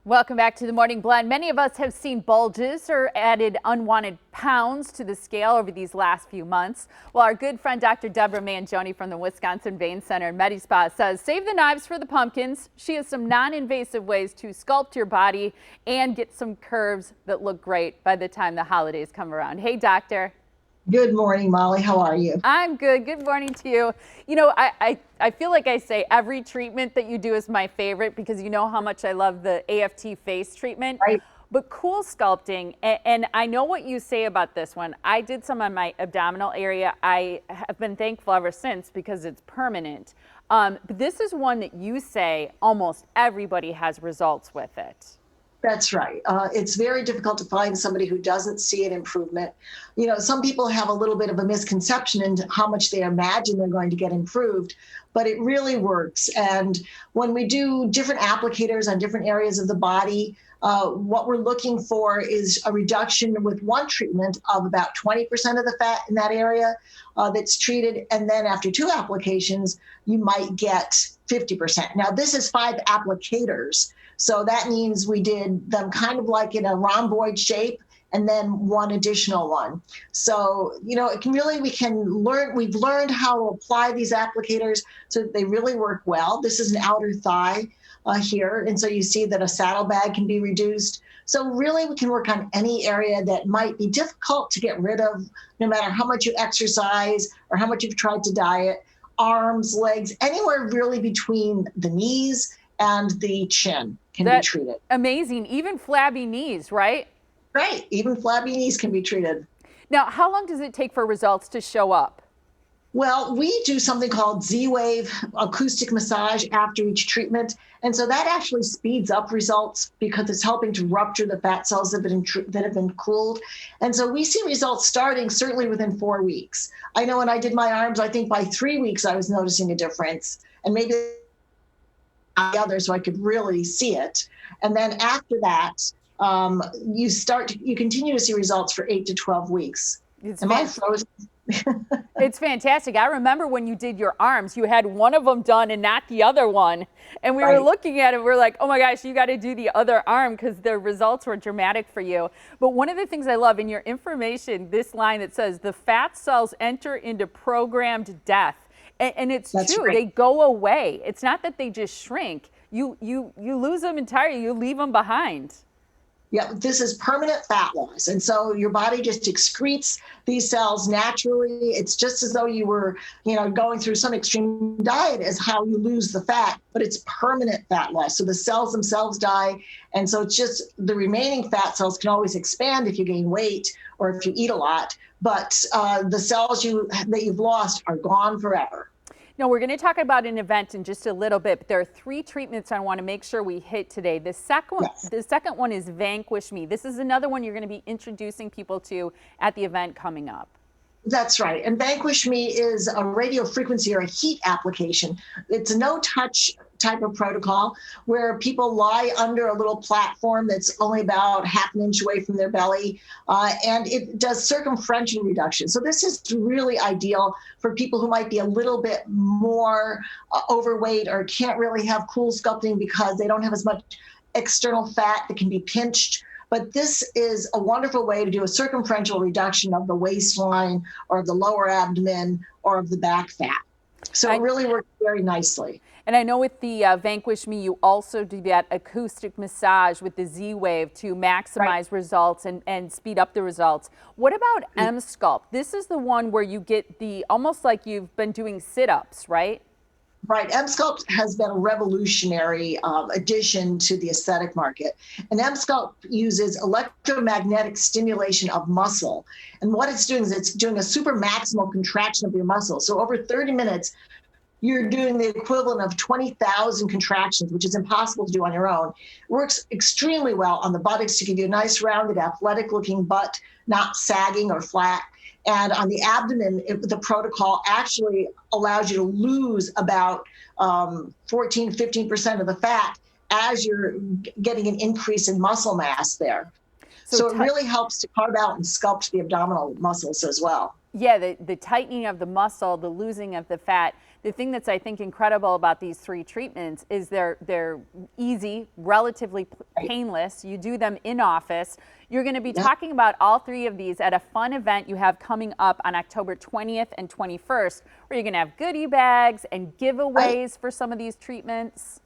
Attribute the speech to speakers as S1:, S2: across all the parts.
S1: Welcome back to the Morning Blend. Many of us have seen bulges or added unwanted pounds to the scale over these last few months. Well, our good friend Dr. Deborah Manjoney from the Wisconsin Vein Center and MediSpa says save the knives for the pumpkins. She has some non-invasive ways to sculpt your body and get some curves that look great by the time the holidays come around. Hey, doctor.
S2: Good morning, Molly. How are you?
S1: I'm good. Good morning to you. You know, I feel like I say every treatment that you do is my favorite because you know how much I love the AFT face treatment.
S2: Right.
S1: But Cool-Sculpting, and I know what you say about this one. I did some on my abdominal area. I have been thankful ever since because it's permanent. But this is one that you say almost everybody has results with it.
S2: That's right. It's very difficult to find somebody who doesn't see an improvement. You know, some people have a little bit of a misconception into how much they imagine they're going to get improved, but it really works. And when we do different applicators on different areas of the body, what we're looking for is a reduction with one treatment of about 20% of the fat in that area that's treated. And then after two applications, you might get 50%. Now, this is 5 applicators. So that means we did them kind of like in a rhomboid shape and then one additional one. So, you know, we've learned how to apply these applicators so that they really work well. This is an outer thigh here. And so you see that a saddlebag can be reduced. So really we can work on any area that might be difficult to get rid of, no matter how much you exercise or how much you've tried to diet, arms, legs, anywhere really between the knees and the chin can be treated.
S1: Amazing. Even flabby knees, right?
S2: Right. Even flabby knees can be treated.
S1: Now, how long does it take for results to show up?
S2: Well, we do something called Z-Wave acoustic massage after each treatment. And so that actually speeds up results because it's helping to rupture the fat cells that have been cooled. And so we see results starting certainly within 4 weeks. I know when I did my arms, I think by 3 weeks I was noticing a difference. And maybe the other so I could really see it. And then after that, you continue to see results for 8 to 12 weeks. Am I frozen?
S1: It's fantastic. I remember when you did your arms, you had one of them done and not the other one. And we were looking at it, we're like, oh my gosh, you got to do the other arm because the results were dramatic for you. But one of the things I love in your information, this line that says the fat cells enter into programmed death. And it's true. Right. They go away. It's not that they just shrink. You lose them entirely. You leave them behind.
S2: Yeah, this is permanent fat loss. And so your body just excretes these cells naturally. It's just as though you were, going through some extreme diet as how you lose the fat, but it's permanent fat loss. So the cells themselves die. And so it's just the remaining fat cells can always expand if you gain weight or if you eat a lot. But the cells that you've lost are gone forever.
S1: Now, we're going to talk about an event in just a little bit, but there are 3 treatments I want to make sure we hit today. The second one is Vanquish Me. This is another one you're going to be introducing people to at the event coming up.
S2: That's right. And Vanquish Me is a radio frequency or a heat application. It's a no-touch type of protocol where people lie under a little platform that's only about half an inch away from their belly, and it does circumferential reduction. So this is really ideal for people who might be a little bit more overweight or can't really have cool sculpting because they don't have as much external fat that can be pinched. But this is a wonderful way to do a circumferential reduction of the waistline or of the lower abdomen or of the back fat. So it really works very nicely.
S1: And I know with the Vanquish Me, you also do that acoustic massage with the Z-Wave to maximize results and speed up the results. What about Emsculpt? This is the one where you get almost like you've been doing sit-ups, right?
S2: Right. Emsculpt has been a revolutionary addition to the aesthetic market. And Emsculpt uses electromagnetic stimulation of muscle. And what it's doing is it's doing a super maximal contraction of your muscle. So over 30 minutes, you're doing the equivalent of 20,000 contractions, which is impossible to do on your own. It works extremely well on the buttocks to give you a nice rounded, athletic-looking butt, not sagging or flat. And on the abdomen, the protocol actually allows you to lose about 15% of the fat as you're getting an increase in muscle mass there. So it really helps to carve out and sculpt the abdominal muscles as well.
S1: Yeah, the tightening of the muscle, the losing of the fat. the thing that's, I think, incredible about these 3 treatments is they're easy, relatively painless. You do them in office. You're going to be talking about all 3 of these at a fun event you have coming up on October 20th and 21st, where you're going to have goodie bags and giveaways for some of these treatments.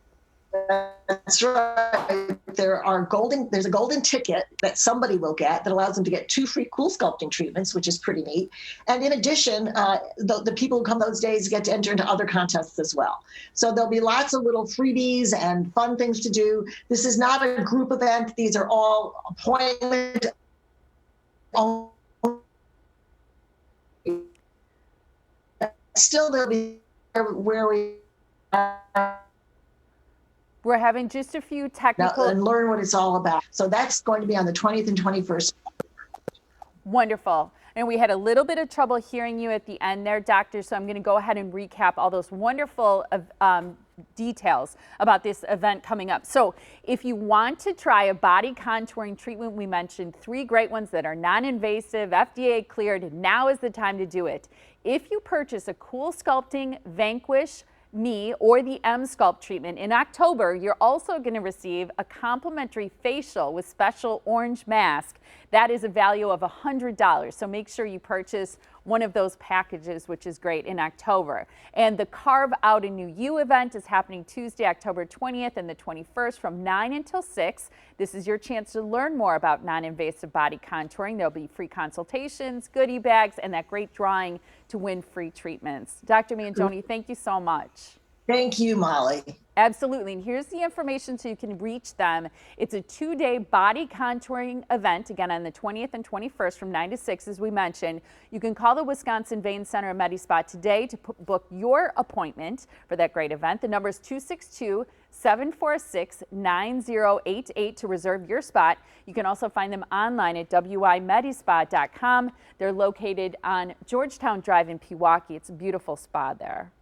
S2: That's right. There's a golden ticket that somebody will get that allows them to get 2 free Cool-Sculpting treatments, which is pretty neat. And in addition, the people who come those days get to enter into other contests as well. So there'll be lots of little freebies and fun things to do. This is not a group event. These are all appointment only. Still, there'll be where we
S1: We're having just a few technical...
S2: and learn what it's all about. So that's going to be on the 20th and 21st.
S1: Wonderful. And we had a little bit of trouble hearing you at the end there, Doctor, so I'm going to go ahead and recap all those wonderful details about this event coming up. So if you want to try a body contouring treatment, we mentioned 3 great ones that are non-invasive, FDA cleared. Now is the time to do it. If you purchase a Cool-Sculpting, Vanquish Me, or the Emsculpt treatment in October, you're also going to receive a complimentary facial with special orange mask. That is a value of $100. So make sure you purchase one of those packages, which is great, in October. And the Carve Out a New You event is happening Tuesday, October 20th and the 21st from 9 until 6. This is your chance to learn more about non-invasive body contouring. There'll be free consultations, goodie bags, and that great drawing to win free treatments. Dr. Manjoney, thank you so much.
S2: Thank you, Molly.
S1: Absolutely. And here's the information so you can reach them. It's a 2-day body contouring event, again on the 20th and 21st from 9 to 6, as we mentioned. You can call the Wisconsin Vein Center at MediSpa today to book your appointment for that great event. The number is 262-746-9088 to reserve your spot. You can also find them online at wimedispa.com. They're located on Georgetown Drive in Pewaukee. It's a beautiful spa there.